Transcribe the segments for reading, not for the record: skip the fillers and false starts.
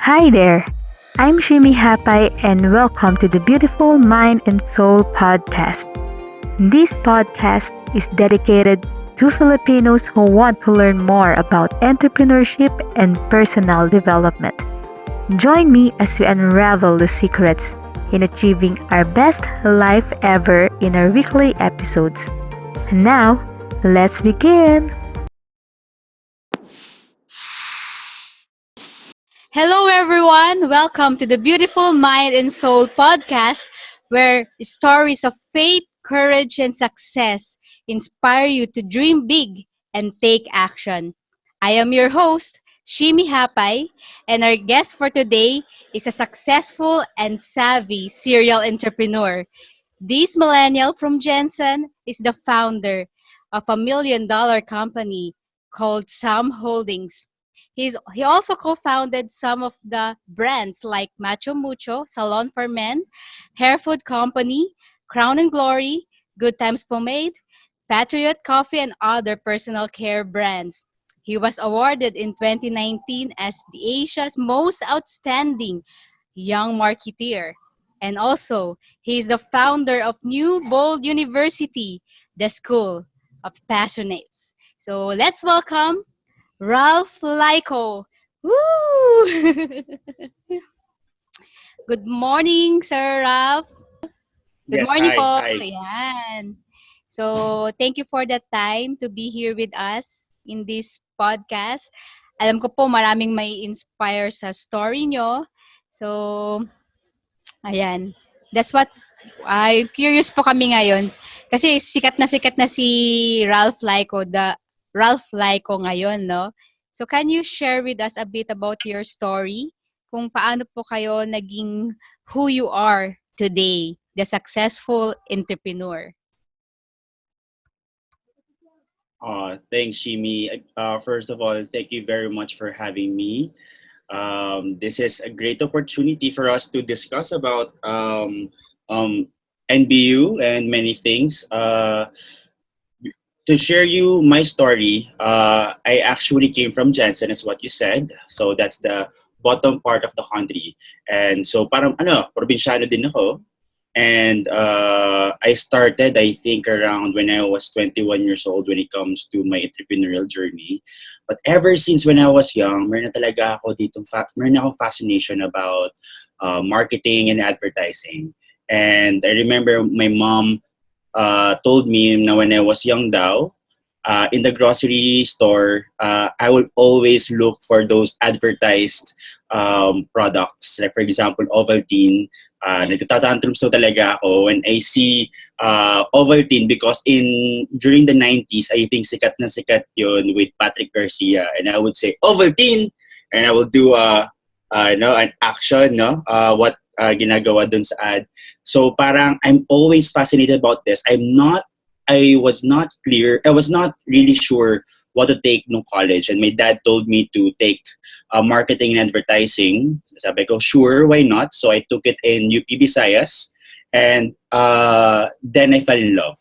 Hi there, I'm Shimi Hapai and welcome to the Beautiful Mind and Soul podcast. This podcast is dedicated to Filipinos who want to learn more about entrepreneurship and personal development. Join me as we unravel the secrets in achieving our best life ever in our weekly episodes. And now, let's begin! Hello, everyone. Welcome to the Beautiful Mind and Soul podcast, where stories of faith, courage, and success inspire you to dream big and take action. I am your host, Shimi Hapay, and our guest for today is a successful and savvy serial entrepreneur. This millennial from Jensen is the founder of a $1 million company called Sam Holdings. He also co-founded some of the brands like Macho Mucho, Salon for Men, Hair Food Company, Crown and Glory, Good Times Pomade, Patriot Coffee, and other personal care brands. He was awarded in 2019 as the Asia's most outstanding young marketeer. And also, he is the founder of New Bold University, the school of passionates. So let's welcome Ralph Lyco. Woo! Good morning, Sir Ralph. Good Yes, morning hi, po. hi. Ayan. So, thank you for the time to be here with us in this podcast. Alam ko po maraming may inspire sa story nyo. So, ayan. That's what ay curious po kami ngayon kasi sikat na si Ralph Lyco, the Ralph Lyco ngayon, no? So can you share with us a bit about your story? Kung paano po kayo naging who you are today, the successful entrepreneur. Thanks, Shimi. First of all, thank you very much for having me. This is a great opportunity for us to discuss about um, NBU and many things. To share you my story, I actually came from Jensen, is what you said. So that's the bottom part of the country. And so parang probinsyano din ako. And I started, I think, around when I was 21 years old when it comes to my entrepreneurial journey. But ever since when I was young, meron na talaga ako meron akong fascination about marketing and advertising. And I remember my mom told me na when I was young daw, in the grocery store, I would always look for those advertised products. Like for example, Ovaltine. Nagtatatantrums so talaga ako when I see Ovaltine because during the 90s, I think sikat yun with Patrick Garcia. And I would say, Ovaltine! And I will do an action, no? What ginagawa dun sa ad. So parang I'm always fascinated about this. I was not clear. I was not really sure what to take no college. And my dad told me to take marketing and advertising. Sabi ko, sure, why not? So I took it in UP Visayas. And then I fell in love.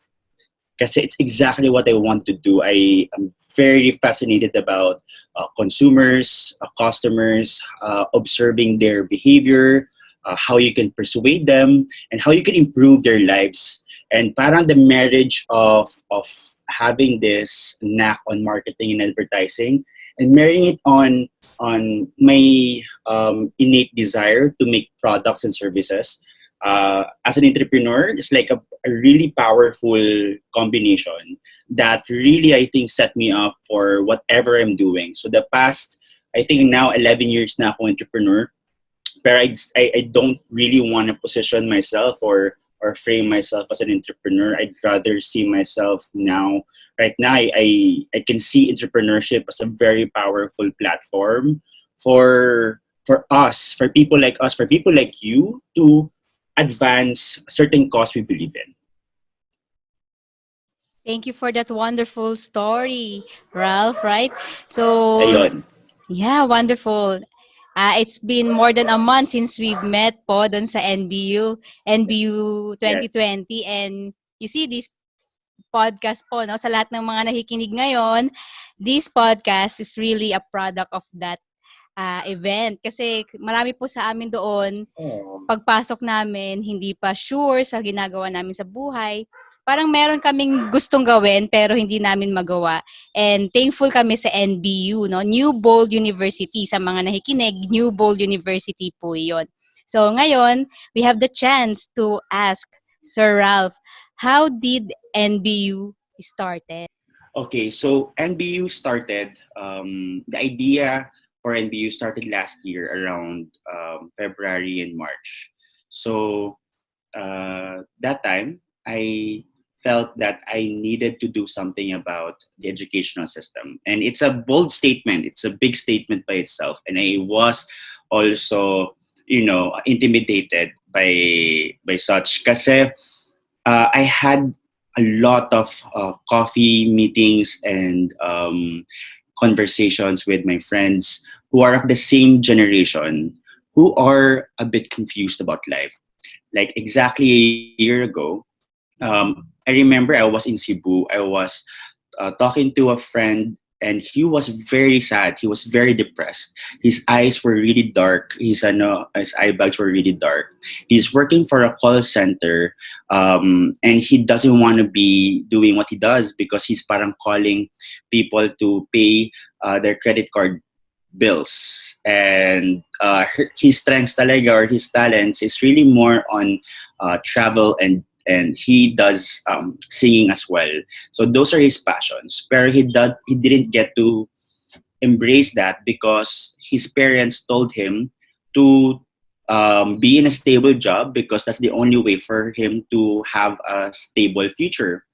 Kasi it's exactly what I want to do. I am very fascinated about consumers, customers, observing their behavior, how you can persuade them, and how you can improve their lives. And parang the marriage of having this knack on marketing and advertising and marrying it on my innate desire to make products and services as an entrepreneur, it's like a really powerful combination that really, I think, set me up for whatever I'm doing. So the past, I think now 11 years na ako entrepreneur, but I don't really want to position myself or frame myself as an entrepreneur. I'd rather see myself now. Right now, I can see entrepreneurship as a very powerful platform for us, for people like us, for people like you to advance certain cause we believe in. Thank you for that wonderful story, Ralph, right? So, Ayun. yeah, wonderful. It's been more than a month since we've met po doon sa NBU Yes. 2020, and you see this podcast po, no? Sa lahat ng mga nakikinig ngayon, this podcast is really a product of that event. Kasi marami po sa amin doon, Oh. pagpasok namin, hindi pa sure sa ginagawa namin sa buhay. Parang meron kaming gustong gawin pero hindi namin magawa. And thankful kami sa NBU, no? New Bold University. Sa mga nakikinig, New Bold University po yun. So ngayon, we have the chance to ask Sir Ralph, how did NBU started? Okay, so NBU started, the idea for NBU started last year around February and March. So that time, I felt that I needed to do something about the educational system. And it's a bold statement, it's a big statement by itself. And I was also, intimidated by such. Kasi I had a lot of coffee meetings and conversations with my friends who are of the same generation, who are a bit confused about life. Like exactly a year ago, I remember I was in Cebu. I was talking to a friend, and he was very sad. He was very depressed. His eyes were really dark. His eye bags were really dark. He's working for a call center, and he doesn't want to be doing what he does because he's parang calling people to pay their credit card bills. And his strengths talaga, or his talents, is really more on travel, and he does singing as well. So those are his passions. But he didn't get to embrace that because his parents told him to be in a stable job because that's the only way for him to have a stable future.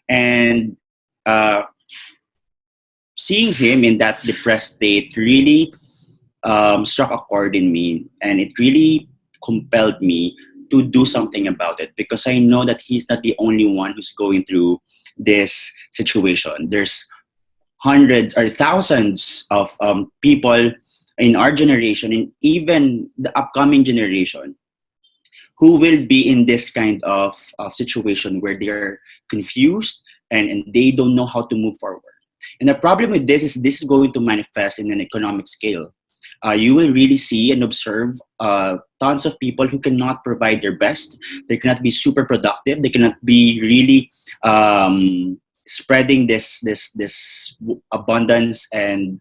And seeing him in that depressed state really struck a chord in me, and it really compelled me to do something about it, because I know that he's not the only one who's going through this situation. There's hundreds or thousands of people in our generation, and even the upcoming generation, who will be in this kind of situation where they're confused, and they don't know how to move forward. And the problem with this is going to manifest in an economic scale. You will really see and observe tons of people who cannot provide their best. They cannot be super productive. They cannot be really spreading this abundance and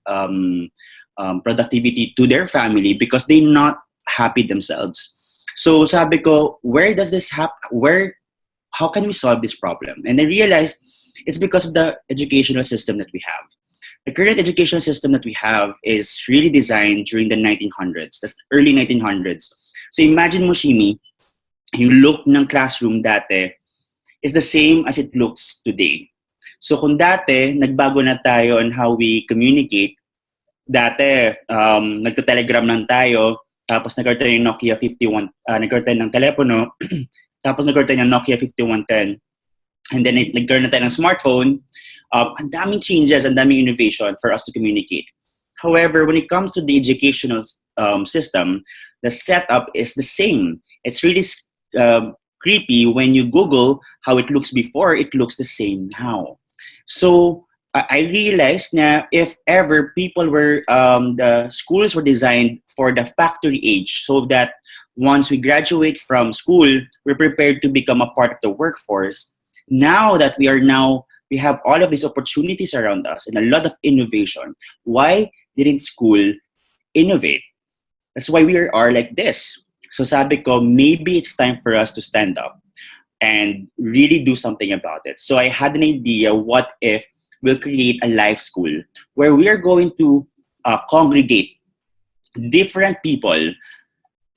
productivity to their family because they're not happy themselves. So sabi ko, where does this happen? How can we solve this problem? And I realized it's because of the educational system that we have. The current educational system that we have is really designed during the 1900s. That's early 1900s. So imagine mo, Shimi, yung look ng classroom dati is the same as it looks today. So kung dati, nagbago na tayo on how we communicate. Dati, nagta-telegram lang tayo, tapos nagkaroon tayo ng Nokia 51, nagkaroon tayo ng telepono, tapos nagkaroon tayo ng Nokia 5110. And then nagkaroon na tayo ng smartphone. Ang daming changes, ang daming innovation for us to communicate. However, when it comes to the educational system, the setup is the same. It's really creepy when you Google how it looks before, it looks the same now. So I realized na if ever the schools were designed for the factory age, so that once we graduate from school, we're prepared to become a part of the workforce. Now that we have all of these opportunities around us and a lot of innovation, why didn't school innovate? That's why we are like this. So sabi ko, maybe it's time for us to stand up and really do something about it. So I had an idea, what if we'll create a live school where we are going to congregate different people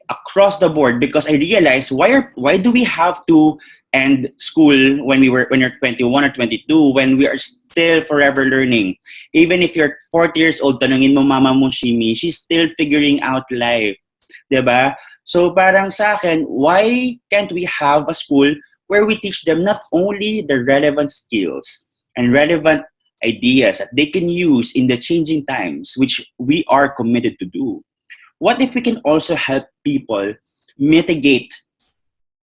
across the board, because I realized why do we have to end school when you're 21 or 22 when we are still forever learning? Even if you're 40 years old, tanungin mo mama mo, Shimi, she's still figuring out life. Diba? So parang sa akin, why can't we have a school where we teach them not only the relevant skills and relevant ideas that they can use in the changing times, which we are committed to do? What if we can also help people mitigate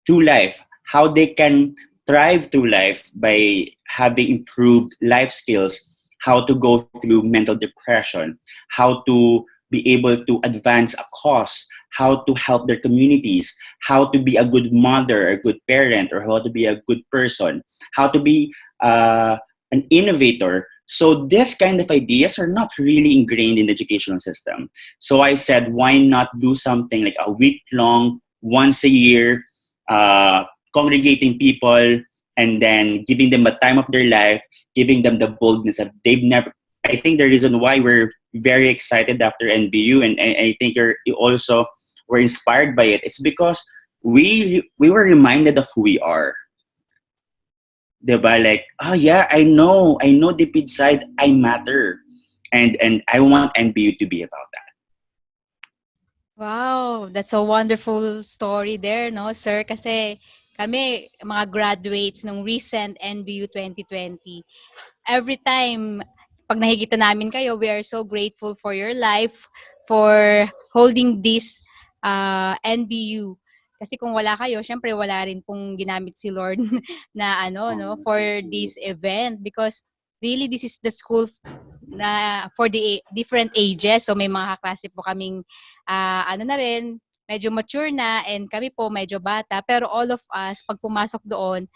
through life, how they can thrive through life by having improved life skills, how to go through mental depression, how to be able to advance a cause, how to help their communities, how to be a good mother, a good parent, or how to be a good person, how to be an innovator. So this kind of ideas are not really ingrained in the educational system. So I said, why not do something like a week long, once a year, uh, congregating people and then giving them a time of their life, giving them the boldness that they've never. I think the reason why we're very excited after NBU, and I think you also were inspired by it. It's because we were reminded of who we are. Diba? Like, oh yeah, I know deep inside I matter. And I want NBU to be about that. Wow, that's a wonderful story there, no, sir? Kasi kami, mga graduates nung recent NBU 2020, every time pag nakikita namin kayo, we are so grateful for your life, for holding this NBU. Kasi kung wala kayo, syempre wala rin pong ginamit si Lord na ano, no, for this event. Because really, this is the school na for the different ages. So may mga kaklase po kaming ano na rin, medyo mature na, and kami po medyo bata. Pero all of us, pag pumasok doon,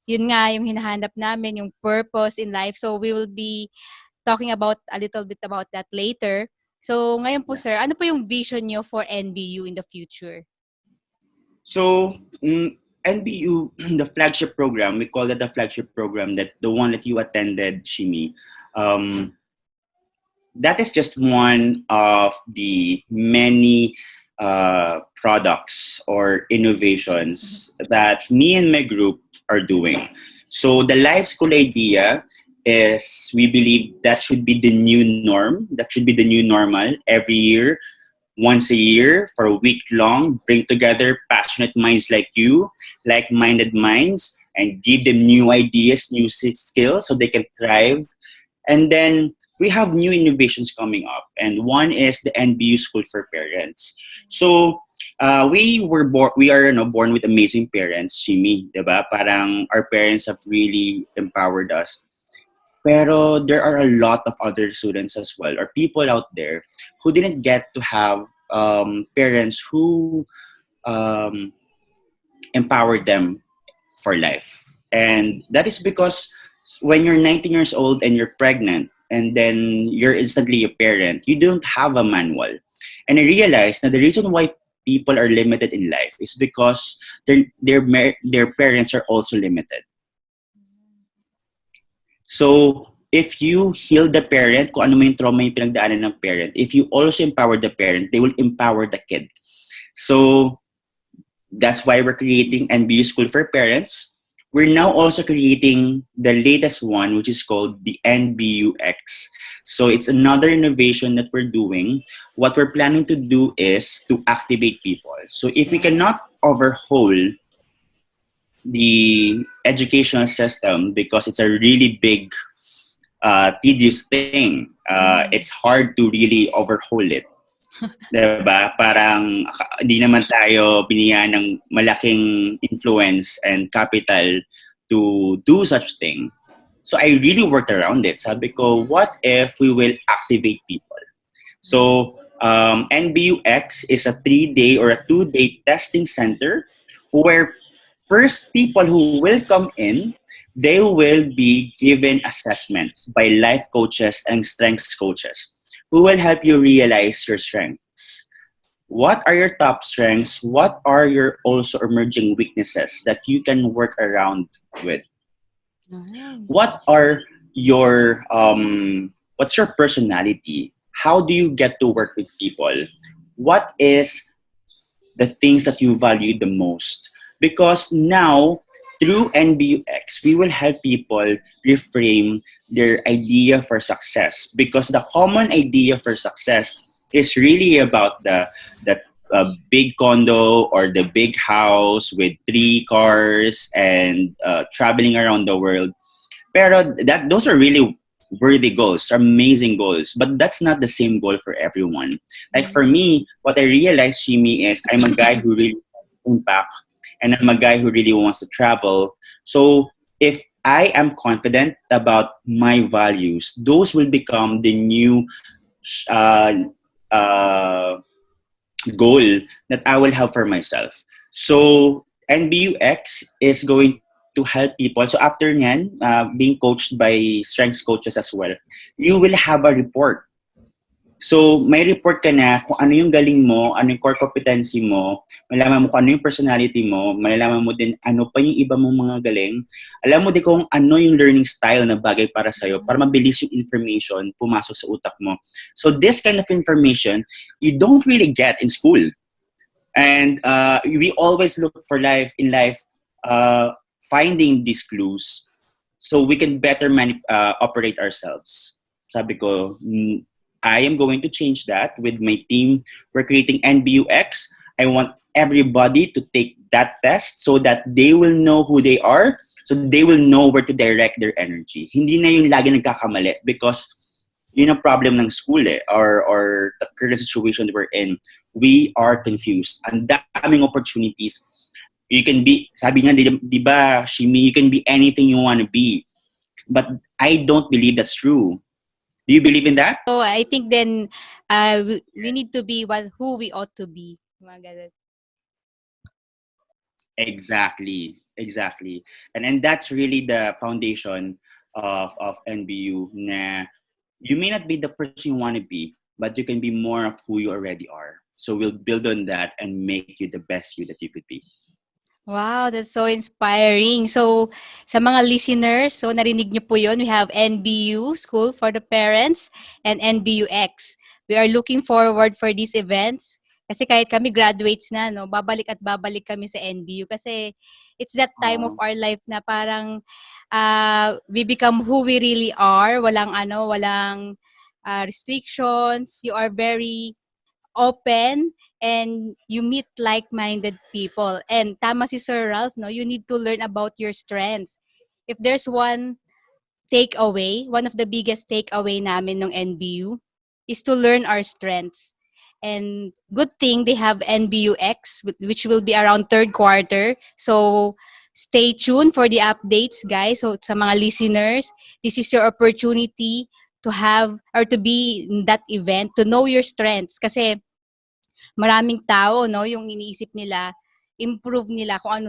yun nga yung hinahanap namin, yung purpose in life. So we will be talking about a little bit about that later. So ngayon po, sir, ano po yung vision nyo for NBU in the future? So NBU, the flagship program, we call it the flagship program, that the one that you attended, Shimi. Um, that is just one of the many products or innovations that me and my group are doing. So the life school idea is, we believe that should be the new norm. That should be the new normal. Every year, once a year, for a week long, bring together passionate minds like you, like-minded minds, and give them new ideas, new skills so they can thrive. And then we have new innovations coming up, and one is the NBU School for Parents. So we are, born with amazing parents, Shimi, diba? Parang our parents have really empowered us. Pero there are a lot of other students as well, or people out there who didn't get to have parents who um, empowered them for life. And that is because when you're 19 years old and you're pregnant and then you're instantly a parent, you don't have a manual. And I realized that the reason why people are limited in life is because their parents are also limited. So if you heal the parent, kung ano man yung trauma yung pinagdaanan ng parent, if you also empower the parent, they will empower the kid. So that's why we're creating NBU School for Parents. We're now also creating the latest one, which is called the NBUX. So it's another innovation that we're doing. What we're planning to do is to activate people. So if we cannot overhaul the educational system, because it's a really big, tedious thing, it's hard to really overhaul it. Diba? Parang di naman tayo binigyan ng malaking influence and capital to do such thing. So I really worked around it. Sabi ko, what if we will activate people? So NBUX is a 3-day or a 2-day testing center where first people who will come in, they will be given assessments by life coaches and strengths coaches who will help you realize your strengths. What are your top strengths? What are your also emerging weaknesses that you can work around with? What are your what's your personality? How do you get to work with people? What is the things that you value the most? Because now, through NBUX, we will help people reframe their idea for success. Because the common idea for success is really about the big condo or the big house with 3 cars and traveling around the world. Pero those are really worthy goals, amazing goals. But that's not the same goal for everyone. Like for me, what I realized, Shimi, is I'm a guy who really has impact, and I'm a guy who really wants to travel. So if I am confident about my values, those will become the new uh, uh, goal that I will have for myself. So NBUX is going to help people. So after nyan, being coached by strengths coaches as well, you will have a report. So, may report ka na kung ano yung galing mo, ano yung core competency mo, malalaman mo kung ano yung personality mo, malalaman mo din ano pa yung iba mong mga galing. Alam mo din kung ano yung learning style na bagay para sa'yo para mabilis yung information pumasok sa utak mo. So, this kind of information, you don't really get in school. And we always look for life in life, finding these clues so we can better operate ourselves. Sabi ko, I am going to change that with my team. We're creating NBUX. I want everybody to take that test so that they will know who they are, so they will know where to direct their energy. Hindi na yung lagi nagkakamali because yun ang problem ng school or the current situation we're in. We are confused. Ang daming opportunities. You can be, sabi nga, di ba, Shimi, you can be anything you want to be. But I don't believe that's true. Do you believe in that? So I think then we need to be who we ought to be. Mga ganun. Exactly. And that's really the foundation of NBU. Na you may not be the person you want to be, but you can be more of who you already are. So we'll build on that and make you the best you that you could be. Wow, that's so inspiring. So, sa mga listeners, so narinig niyo po yun, we have NBU, School for the Parents, and NBUX. We are looking forward for these events. Kasi kahit kami graduates na, no, babalik at babalik kami sa NBU. Kasi it's that time of our life na parang we become who we really are. Walang restrictions. You are very open and you meet like-minded people. And tama si Sir Ralph, no? You need to learn about your strengths. If there's one takeaway, one of the biggest takeaway namin ng NBU is to learn our strengths. And good thing they have NBUX, which will be around third quarter. So stay tuned for the updates, guys. So sa mga listeners, this is your opportunity to have or to be in that event, to know your strengths. Kasi maraming tao, no, yung iniisip nila, improve nila kung ano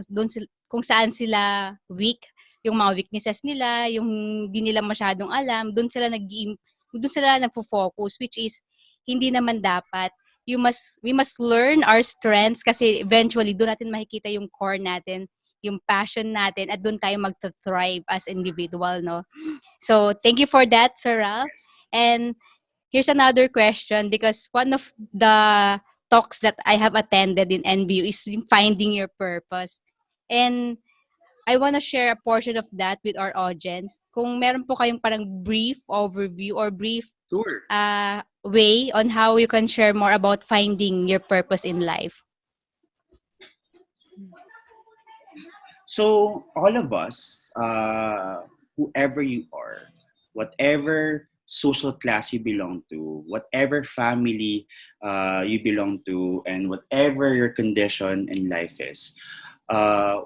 kung saan sila weak, yung mga weaknesses nila, yung di nila masyadong alam, doon sila nagfo-focus, which is hindi naman dapat. We must learn our strengths kasi eventually doon natin makikita yung core natin, yung passion natin, at doon tayo mag-thrive as individual, no? So, thank you for that, Sir Ralph. And here's another question because one of the talks that I have attended in NBU is in finding your purpose. And I want to share a portion of that with our audience. Kung meron po kayong parang brief overview or brief Sure. way on how you can share more about finding your purpose in life. So all of us, whoever you are, whatever social class you belong to, whatever family you belong to, and whatever your condition in life is,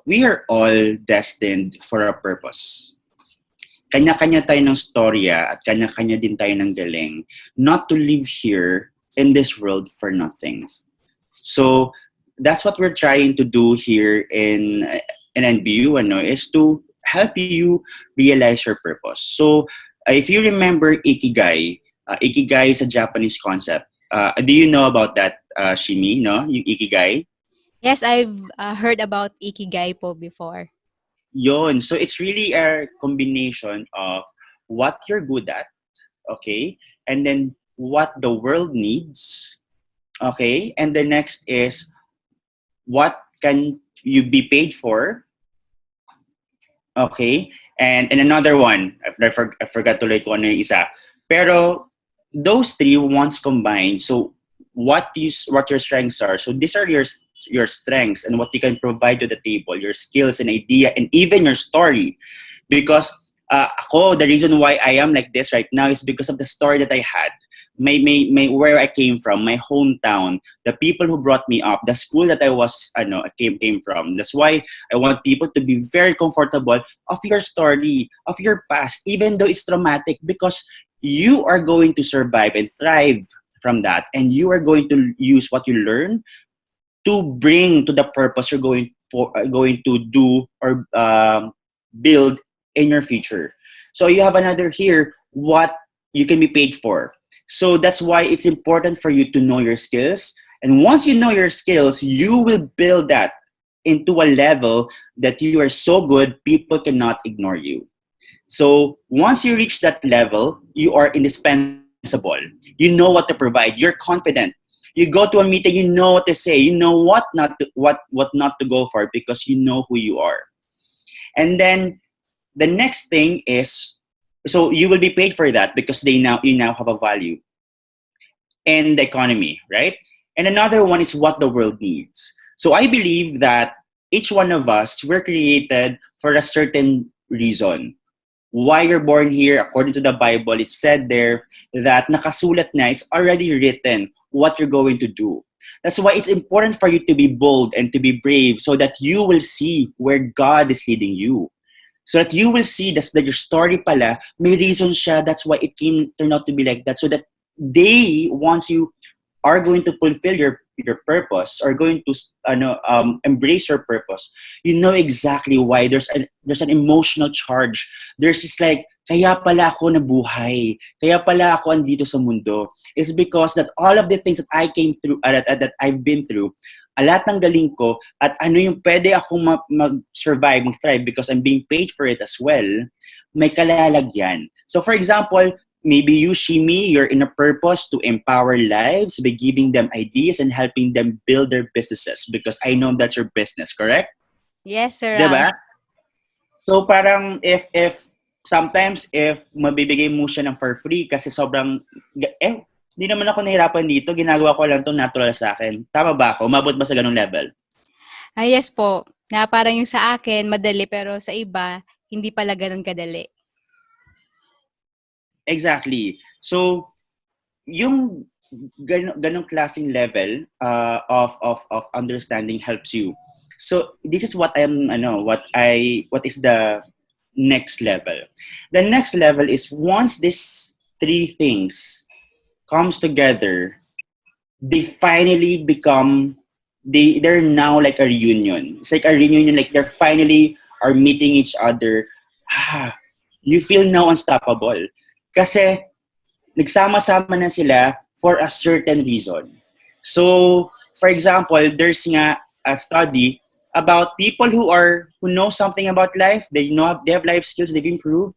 we are all destined for a purpose. Kanya-kanya tayo ng storya at kanya-kanya din tayo ng galing, not to live here in this world for nothing. So that's what we're trying to do here in NBU, is to help you realize your purpose. So if you remember Ikigai, Ikigai is a Japanese concept. Do you know about that, Shimi, no? Yung Ikigai? Yes, I've heard about Ikigai po before. Yon. So it's really a combination of what you're good at, okay? And then what the world needs, okay? And the next is what can you be paid for, okay? And another one, I forgot to like one isa. Pero those three once combined, so what your strengths are. So these are your strengths and what you can provide to the table, your skills and idea, and even your story. Because the reason why I am like this right now is because of the story that I had. My where I came from, my hometown, the people who brought me up, the school that I came from. That's why I want people to be very comfortable of your story, of your past, even though it's traumatic, because you are going to survive and thrive from that, and you are going to use what you learn to bring to the purpose you're going to do or build in your future. So you have another here what you can be paid for. So that's why it's important for you to know your skills. And once you know your skills, you will build that into a level that you are so good people cannot ignore you. So once you reach that level, you are indispensable. You know what to provide. You're confident. You go to a meeting, you know what to say. You know what not to go for because you know who you are. And then the next thing is, so you will be paid for that because you now have a value in the economy, right? And another one is what the world needs. So I believe that each one of us were created for a certain reason. Why you're born here, according to the Bible, it said there that nakasulat na, it's already written what you're going to do. That's why it's important for you to be bold and to be brave so that you will see where God is leading you. So that you will see that your story pala, may reason siya, that's why it turned out to be like that. So that once you are going to fulfill your purpose or going to embrace your purpose, you know exactly why there's an emotional charge. There's just like, kaya pala ako nabuhay, kaya pala ako andito sa mundo. It's because that all of the things that I came through, that I've been through, lahat ng galing ko at ano yung pwede akong mag-survive, mag-thrive because I'm being paid for it as well, may kalalagyan. So for example, maybe you, Shimi, you're in a purpose to empower lives by giving them ideas and helping them build their businesses because I know that's your business, correct? Yes, Sir Diba? Ralph. So parang if sometimes if mabibigay mo siya ng for free kasi sobrang hindi naman ako nahirapan dito, ginagawa ko lang 'to natural sa akin. Tama ba ako? Umabot ba sa ganung level? Yes po. Na parang yung sa akin, madali, pero sa iba, hindi pala ganun kadali. Exactly. So yung ganong klaseng level of understanding helps you. So this is what what is the next level. The next level is once these three things comes together, they finally become they're now like a reunion. It's like a reunion, like they're finally are meeting each other. You feel now unstoppable. Kasi nagsama-sama na sila for a certain reason. So, for example, there's nga a study about people who know something about life. They have life skills. They've improved.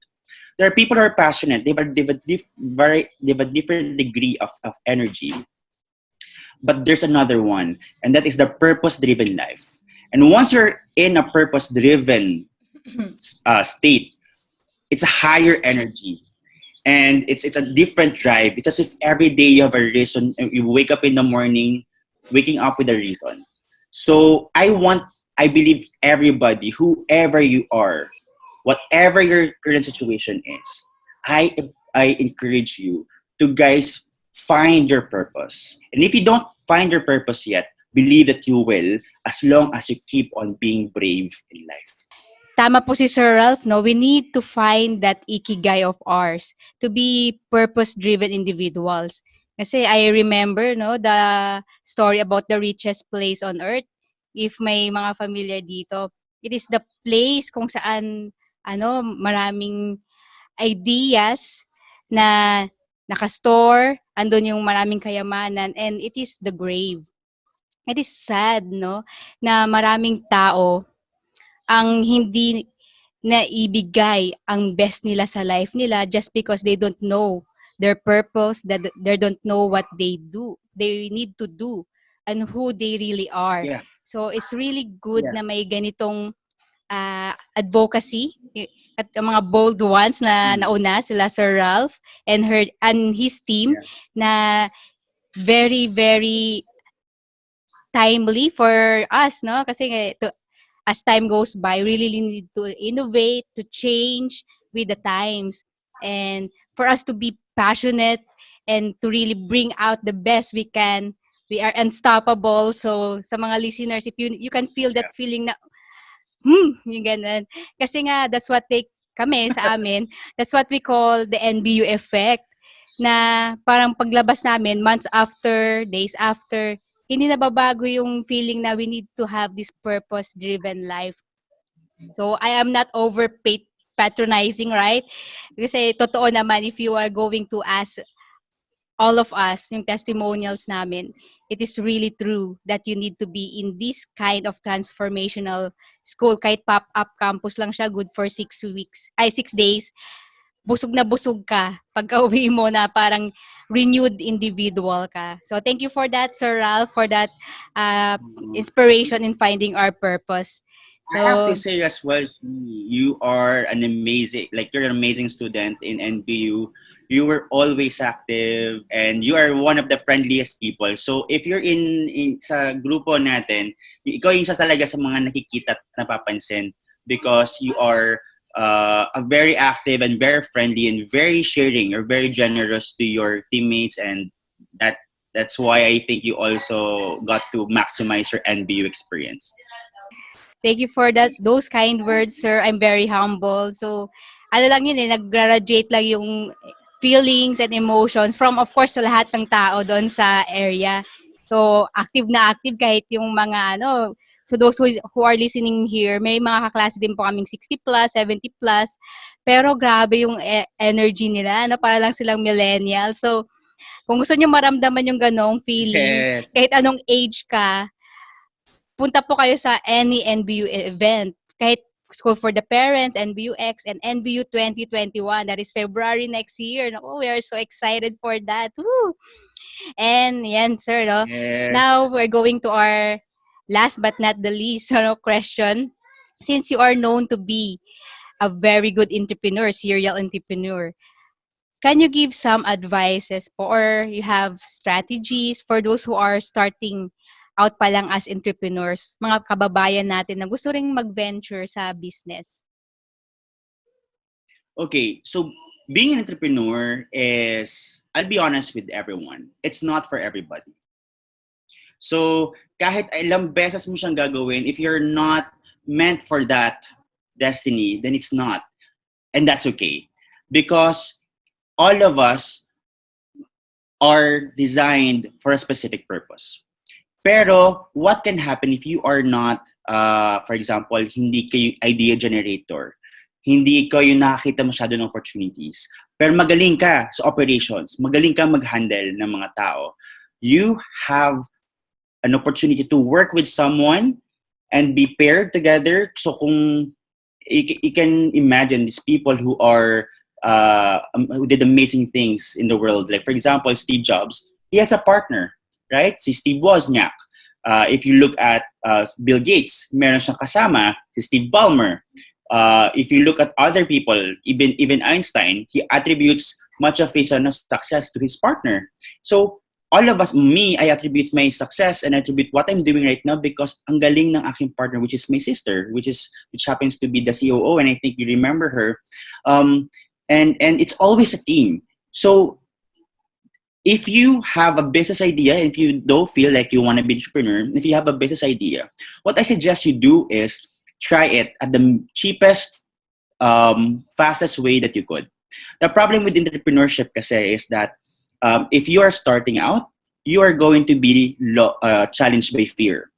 There are people who are passionate. They have a different degree of energy. But there's another one, and that is the purpose-driven life. And once you're in a purpose-driven state, it's a higher energy and it's a different drive. It's as if every day you have a reason. You wake up in the morning, waking up with a reason. So I believe everybody, whoever you are, whatever your current situation is, I I encourage you to guys find your purpose. And if you don't find your purpose yet, believe that you will, as long as you keep on being brave in life. Tama po si Sir Ralph, no? We need to find that ikigai of ours to be purpose-driven individuals. Kasi I remember, no, the story about the richest place on earth. If may mga familiar dito, it is the place kung saan maraming ideas na nakastore, andun yung maraming kayamanan, and it is the grave. It is sad, no, na maraming tao ang hindi naibigay ang best nila sa life nila just because they don't know their purpose, that they don't know what they need to do, and who they really are. Yeah, So it's really good yeah, na may ganitong advocacy at ang mga bold ones na mm, nauna, sila Sir Ralph and his team, yeah, na very very timely for us, no? Kasi as time goes by, we really need to innovate, to change with the times, and for us to be passionate and to really bring out the best we can. We are unstoppable. So sa mga listeners, if you can feel yeah, that feeling na yung ganun. Kasi nga that's what kami sa amin, that's what we call the NBU effect. na parang paglabas namin, months after, days after, hindi nababago yung feeling na we need to have this purpose-driven life. So, I am not patronizing, right? Kasi totoo naman, if you are going to ask all of us, yung testimonials namin, it is really true that you need to be in this kind of transformational school. Kahit pop-up campus lang siya, good for 6 weeks, 6 days, busog na busog ka pagka-uwi mo na parang renewed individual ka. So, thank you for that, Sir Ralph, for that uh, inspiration in finding our purpose. I have to So, say as well, you are an amazing, like you're an amazing student in NBU. You were always active and you are one of the friendliest people. So if you're in sa grupo natin, ikaw yung isa talaga sa mga nakikita at napapansin because you are a very active and very friendly and very sharing. You're very generous to your teammates and that that's why I think you also got to maximize your NBU experience. thank you for those kind words, sir. I'm very humble. So, ano lang yun nag-graduate lang yung feelings and emotions from, of course, sa lahat ng tao doon sa area. So, active na active kahit yung mga, to those who are listening here, may mga kaklase din po kaming 60 plus, 70 plus. Pero grabe yung energy nila, para lang silang millennial. So, kung gusto nyo maramdaman yung ganong feeling, Yes. kahit anong age ka, punta po kayo sa any NBU event. Kahit School for the Parents, NBUX, and NBU 2021. That is February next year. Naku, we are so excited for that. Woo! And yan, sir, no? Yes. Now, we're going to our last but not the least question. Since you are known to be a very good entrepreneur, serial entrepreneur, can you give some advices po or you have strategies for those who are starting out pa lang as entrepreneurs, mga kababayan natin na gusto ring mag-venture sa business? Okay, so being an entrepreneur is, I'll be honest with everyone, it's not for everybody. So kahit ilang beses mo siyang gagawin, if you're not meant for that destiny, then it's not. And that's okay. Because all of us are designed for a specific purpose. Pero what can happen if you are not, for example, hindi kayo idea generator, hindi kayo nakakita masyado ng opportunities, pero magaling ka sa operations, magaling ka mag-handle ng mga tao, you have an opportunity to work with someone and be paired together. So kung you can imagine these people who are who did amazing things in the world, like for example, Steve Jobs, he has a partner, right? Si Steve Wozniak. If you look at Bill Gates, meron siyang kasama si Steve Ballmer. If you look at other people, even Einstein, he attributes much of his success to his partner. So all of us, me, I attribute my success and attribute what I'm doing right now because ang galing ng aking partner, which is my sister, which happens to be the COO, and I think you remember her. And it's always a team. So if you have a business idea, if you don't feel like you want to be an entrepreneur, if you have a business idea, what I suggest you do is try it at the cheapest, fastest way that you could. The problem with entrepreneurship kasi is that if you are starting out, you are going to be challenged by fear.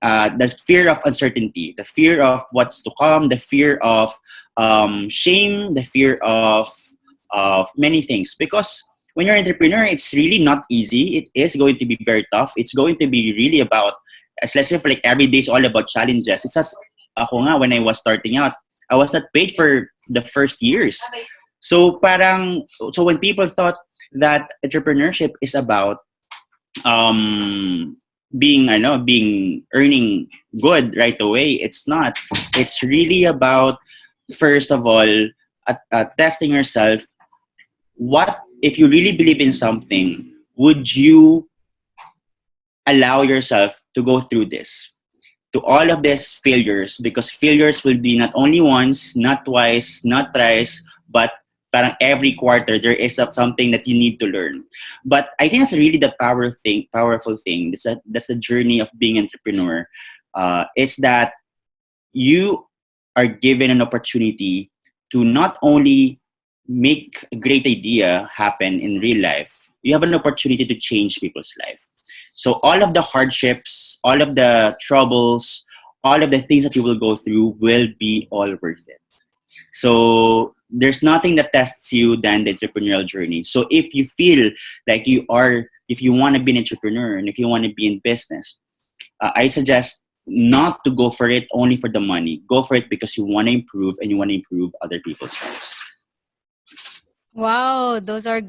The fear of uncertainty, the fear of what's to come, the fear of shame, the fear of many things. Because when you're an entrepreneur, it's really not easy. It is going to be very tough. It's going to be really about, let's say, for like every day is all about challenges. It's as ako nga, when I was starting out, I was not paid for the first years. So when people thought that entrepreneurship is about being earning good right away, it's not. It's really about, first of all, testing yourself. What if you really believe in something, would you allow yourself to go through this, to all of these failures? Because failures will be not only once, not twice, not thrice, but parang every quarter there is something that you need to learn. But I think that's really the powerful thing. That's the journey of being an entrepreneur. It's that you are given an opportunity to not only make a great idea happen in real life, you have an opportunity to change people's life. So all of the hardships, all of the troubles, all of the things that you will go through will be all worth it. So there's nothing that tests you than the entrepreneurial journey. So if you feel like if you want to be an entrepreneur and if you want to be in business, I suggest not to go for it only for the money. Go for it because you want to improve and you want to improve other people's lives. Wow, those are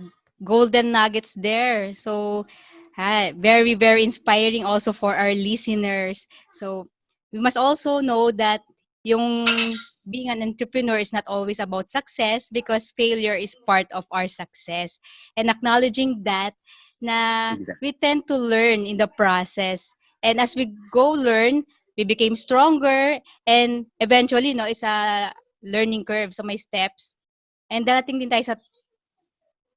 golden nuggets there. So, very, very inspiring also for our listeners. So, we must also know that yung being an entrepreneur is not always about success because failure is part of our success. And acknowledging that na Exactly. we tend to learn in the process. And as we go learn, we became stronger and eventually, no, it's a learning curve. So, may steps. And darating din tayo sa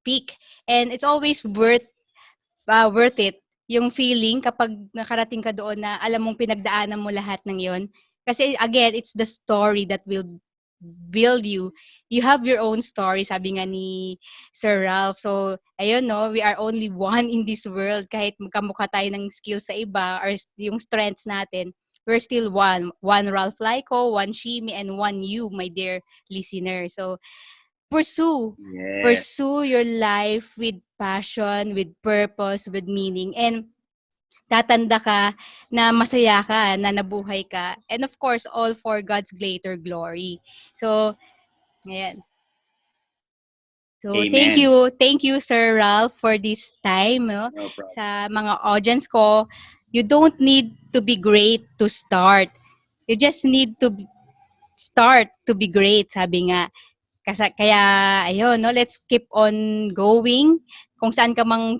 peak. And it's always worth it yung feeling kapag nakarating ka doon na alam mong pinagdaanan mo lahat ng yon. Kasi again, it's the story that will build you. You have your own story, sabi nga ni Sir Ralph. So, ayun no, we are only one in this world. Kahit magkamukha tayo ng skills sa iba or yung strengths natin, we're still one. One Ralph Lyco, one Shimi, and one you, my dear listener. So, pursue Yes. pursue your life with passion, with purpose, with meaning, and tatanda ka na masaya ka, na nabuhay ka, and of course all for God's greater glory. So ayan. So Amen. thank you Sir Ralph for this time, no? No problem. Sa mga audience ko, you don't need to be great to start. You just need to start to be great, sabi nga. Kaya ayun 'no, let's keep on going kung saan ka mang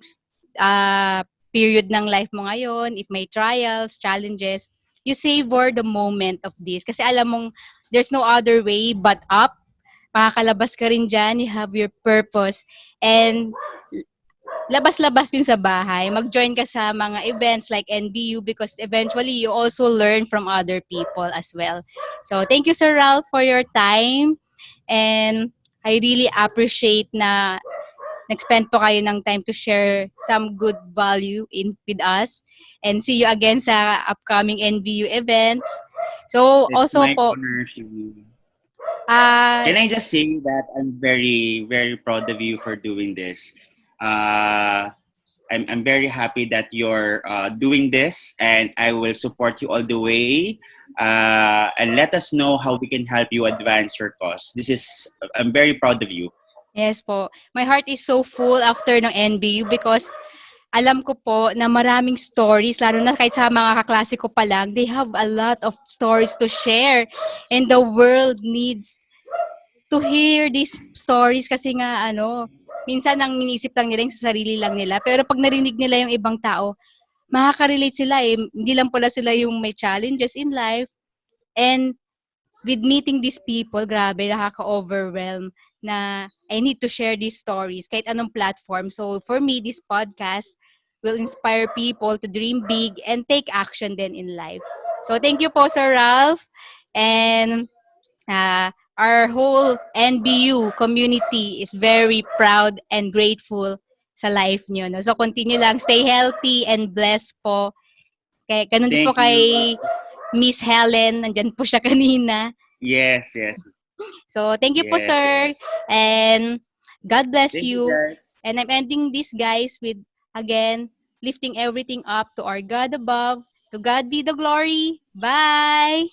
period ng life mo ngayon, if may trials, challenges, you savor the moment of this kasi alam mong there's no other way but up. Makakalabas ka rin diyan, you have your purpose and labas-labas din sa bahay. Mag-join ka sa mga events like NBU because eventually you also learn from other people as well. So, thank you Sir Ralph for your time. And I really appreciate na nag-spend po kayo ng time to share some good value with us. And see you again sa upcoming NBU events. So, It's also my po, honor, Shimi. uh, Can I just say that I'm very, very proud of you for doing this? Uh, I'm very happy that you're doing this, and I will support you all the way. And let us know how we can help you advance your cause. I'm very proud of you. yes po, my heart is so full after ng NBU because alam ko po na maraming stories, lalo na kahit sa mga kaklase ko pa lang, they have a lot of stories to share. And the world needs to hear these stories kasi nga minsan ang iniisip lang nila yung sa sarili lang nila. Pero pag narinig nila yung ibang tao, makaka-relate sila eh. Hindi lang pala sila yung may challenges in life. And with meeting these people, grabe, nakaka-overwhelm na I need to share these stories kahit anong platform. So for me, this podcast will inspire people to dream big and take action then in life. So thank you po, Sir Ralph. And our whole NBU community is very proud and grateful sa life nyo. No? So continue lang, stay healthy and blessed po. Kaya ganun din po Thank you. kay Miss Helen, nandyan po siya kanina. Yes, yes, So, thank you po, yes, sir. yes. And God bless Thank you, you. guys. And I'm ending this, guys, with, again, lifting everything up to our God above. To God be the glory. Bye!